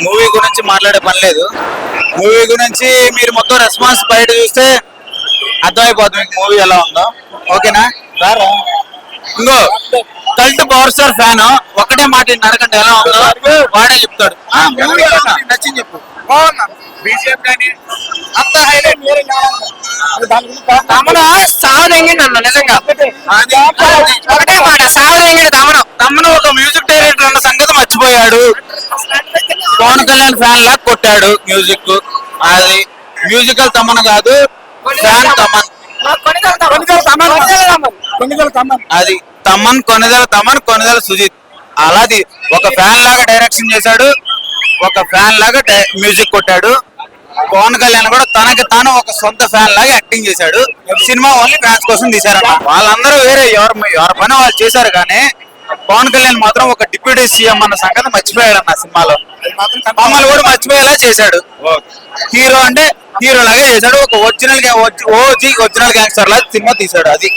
Movie గురించి మాట్లాడే పని లేదు. మూవీ గురించి మీరు మొత్తం రెస్పాన్స్ బయట చూస్తే అర్థమైపోతుంది మీకు మూవీ ఎలా ఉందో. ఓకేనా? ఇంకో కల్ట్ పవర్ స్టార్ ఫ్యాన్ ఒకటే మాట నడకండి ఎలా ఉందో వాడే చెప్తాడు. మూవీ నచ్చింది చెప్పు. నిజంగా ఒకటే మాట సావదెంగిండు తమ్మను ఒక మ్యూజిక్ డైరెక్టర్ అన్న సంగతి మర్చిపోయాడు. పవన్ కళ్యాణ్ ఫ్యాన్ లాగా కొట్టాడు మ్యూజిక్. అది మ్యూజికల్ తమన్ కాదు, ఫ్యాన్ తమన్. అది కొనిదెల సుజిత్ అలాది ఒక ఫ్యాన్ లాగా డైరెక్షన్ చేశాడు, ఒక ఫ్యాన్ లాగా మ్యూజిక్ కొట్టాడు. పవన్ కళ్యాణ్ కూడా తనకి తాను ఒక సొంత ఫ్యాన్ లాగా యాక్టింగ్ చేశాడు. సినిమా ఓన్లీ ఫ్యాన్స్ కోసం తీశారన్న. వాళ్ళందరూ వేరే ఎవరి పని వాళ్ళు చేశారు, కానీ పవన్ కళ్యాణ్ మాత్రం ఒక డిప్యూటీ సీఎం అన్న సంగతి మర్చిపోయాడు అన్న సినిమాలో. మమ్మల్ని కూడా మర్చిపోయేలా చేశాడు. హీరో అంటే హీరో లాగే చేశాడు. ఒక ఒరిజినల్ గ్యాంగ్స్టర్ లాగా సినిమా తీశాడు. అది